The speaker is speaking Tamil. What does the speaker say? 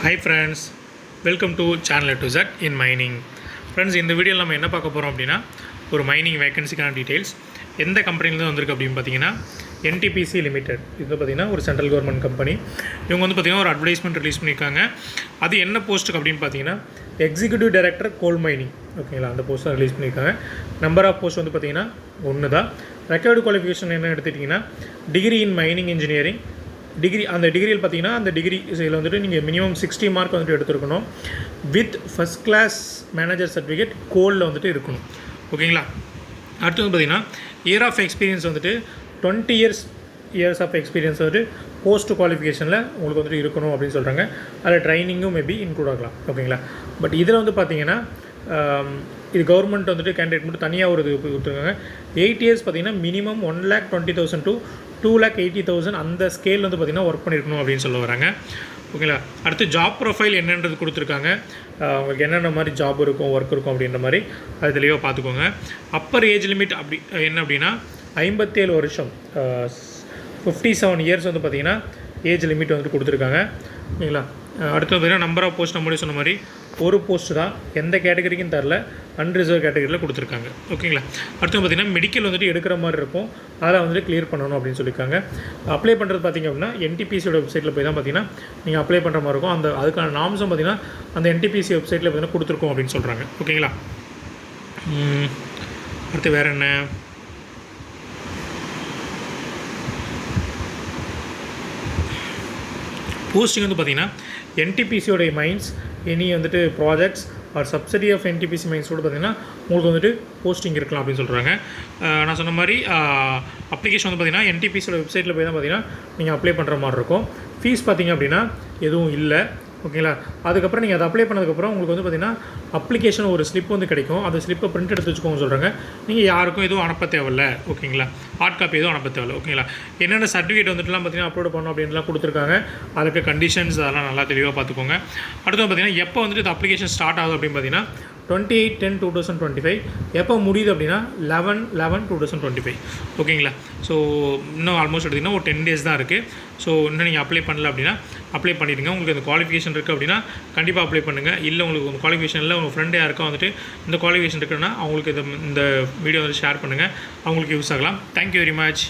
Hi friends, welcome to channel A to Z in mining. Friends, இந்த வீடியோவில் நம்ம என்ன பார்க்க போகிறோம் அப்படின்னா ஒரு மைனிங் வேகன்சிக்கான டீட்டெயில்ஸ் எந்த கம்பெனிலேருந்து வந்திருக்கு அப்படின்னு பார்த்தீங்கன்னா என்டிபிசி லிமிடெட். இது பார்த்தீங்கன்னா ஒரு சென்ட்ரல் கவர்மெண்ட் கம்பெனி. இவங்க வந்து பார்த்திங்கன்னா ஒரு அட்வர்டைஸ்மெண்ட் ரிலீஸ் பண்ணியிருக்காங்க. அது என்ன போஸ்ட்டுக்கு அப்படின்னு பார்த்தீங்கன்னா எக்ஸிக்யூட்டிவ் டைரக்டர் கோல் மைனிங். ஓகேங்களா, அந்த போஸ்ட் தான் ரிலீஸ் பண்ணியிருக்காங்க. நம்பர் ஆஃப் போஸ்ட் வந்து பார்த்திங்கன்னா ஒன்று தான். ரெக்கார்டு குவாலிஃபிகேஷன் என்ன எடுத்துட்டிங்கன்னா degree in mining engineering. Degree அந்த டிகிரியில் பார்த்தீங்கன்னா அந்த டிகிரி இதில் வந்துட்டு நீங்கள் மினிமம் 60 மார்க் வந்துட்டு எடுத்துருக்கணும். With first class manager certificate கோலில் வந்துட்டு இருக்கணும். ஓகேங்களா. அடுத்து வந்து பார்த்திங்கன்னா இயர் ஆஃப் எக்ஸ்பீரியன்ஸ் வந்துட்டு 20 இயர்ஸ் ஆஃப் எக்ஸ்பீரியன்ஸ் வந்துட்டு போஸ்ட் குவாலிஃபிகேஷனில் உங்களுக்கு வந்துட்டு இருக்கணும் அப்படின்னு சொல்கிறாங்க. அதில் ட்ரைனிங்கும் மேபி இன்க்ளூட் ஆகலாம். ஓகேங்களா. பட் இதில் வந்து பார்த்திங்கன்னா இது கவர்மெண்ட் வந்துட்டு கேண்டிடேட் மட்டும் தனியாக ஒரு இது கொடுத்துருக்காங்க. 8 இயர்ஸ் பார்த்திங்கன்னா மினிமம் 1,20,000 to 2,80,000 அந்த ஸ்கேல் வந்து பார்த்திங்கன்னா ஒர்க் பண்ணியிருக்கணும் அப்படின்னு சொல்ல வராங்க. ஓகேங்களா. அடுத்து ஜாப் ப்ரொஃபைல் என்னன்றது கொடுத்துருக்காங்க. உங்களுக்கு என்னென்ன மாதிரி ஜாப் இருக்கும், ஒர்க் இருக்கும் அப்படின்ற மாதிரி அது தெளிவாக பார்த்துக்கோங்க. அப்பர் ஏஜ் லிமிட் அப்படி என்ன அப்படின்னா 57 வருஷம், 57 இயர்ஸ் வந்து பார்த்திங்கன்னா ஏஜ் லிமிட் வந்துட்டு கொடுத்துருக்காங்க. ஓகேங்களா. அடுத்து பார்த்திங்கன்னா நம்பர் ஆஃப் போஸ்ட் நம்மளே சொன்ன மாதிரி ஒரு போஸ்ட் தான், எந்த கேட்டகரிக்கும் தரல, அன்ரிசர்வ் கேட்டகரியில் கொடுத்துருக்காங்க. ஓகேங்களா. அடுத்து பார்த்திங்கன்னா மெடிக்கல் வந்துட்டு எடுக்கிற மாதிரி இருக்கும், அதை வந்துட்டு கிளியர் பண்ணணும் அப்படின்னு சொல்லியிருக்காங்க. அப்ளை பண்ணுறது பார்த்திங்க அப்படின்னா என்டிபிசியோட வெப்சைட்டில் போய் தான் பார்த்திங்கன்னா நீங்கள் அப்ளை பண்ணுற மாதிரி இருக்கும். அதுக்கான நாம்ஸும் பார்த்திங்கன்னா அந்த என்டிபிசி வெப்சைட்டில் பார்த்திங்கன்னா கொடுத்துருக்கோம் அப்படின்னு சொல்கிறாங்க. ஓகேங்களா. அடுத்து வேறு என்ன, போஸ்டிங் வந்து பார்த்திங்கன்னா என்டிபிசியோடைய மைன்ஸ் எனி வந்துட்டு projects or subsidy of NTPC மைன்ஸோடு பார்த்திங்கன்னா உங்களுக்கு வந்துட்டு போஸ்டிங் இருக்கலாம் அப்படின்னு சொல்கிறாங்க. நான் சொன்ன மாதிரி அப்ளிகேஷன் வந்து பார்த்திங்கன்னா என்டிபிசியோட வெப்சைட்டில் போய் தான் பார்த்திங்கன்னா நீங்கள் அப்ளை பண்ணுற மாதிரி இருக்கும். ஃபீஸ் பார்த்திங்க அப்படின்னா எதுவும் இல்லை. ஓகேங்களா. அதுக்கப்புறம் நீங்கள் அதை அப்ளை பண்ணதுக்கப்புறம் உங்களுக்கு வந்து பார்த்திங்கன்னா அப்ளிகேஷன் ஒரு ஸ்லிப் வந்து கிடைக்கும். அந்த ஸ்லிப்பை பிரிண்ட் எடுத்து வச்சுக்கோங்க சொல்கிறாங்க. நீங்கள் யாருக்கும் எதுவும் அனுப்ப தேவையில்ல. ஓகேங்களா. ஹார்ட் காப்பி எதுவும் அனுப்ப தேவையில்ல. ஓகேங்களா. என்னென்ன சர்டிஃபிகேட் வந்துட்டுலாம் பார்த்திங்கன்னா அப்லோட் பண்ணணும் அப்படின்லாம் கொடுத்துருக்காங்க. அதுக்கு கண்டிஷன்ஸ் அதெல்லாம் நல்லா தெளிவாக பார்த்துக்கோங்க. அடுத்து பார்த்திங்கன்னா எப்போ வந்துட்டு இந்த அப்ளிகேஷன் ஸ்டார்ட் ஆகுது அப்படின்னு பார்த்தீங்கன்னா 28/10/2025. எப்போ முடியுது அப்படின்னா 11/11/2025. ஓகேங்களா. ஸோ இன்னும் ஆல்மோஸ்ட் எடுத்திங்கன்னா ஒரு 10 டேஸ் தான் இருக்குது. ஸோ இன்னும் நீங்கள் அப்ளை பண்ணல அப்படின்னா அப்ளை பண்ணிடுங்க. உங்களுக்கு இந்த குவாலிஃபிகேஷன் இருக்குது அப்படின்னா கண்டிப்பாக அப்ளை பண்ணுங்கள். இல்லை உங்களுக்கு உங்கள் குவாலிஃபிகேஷன் இல்லை, உங்கள் ஃப்ரெண்டு யாருக்கா வந்துட்டு இந்த குவாலிஃபிகேஷன் இருக்குன்னா அவங்களுக்கு இந்த வீடியோ வந்து ஷேர் பண்ணுங்கள், அவங்களுக்கு யூஸ் ஆகலாம். Thank you very much.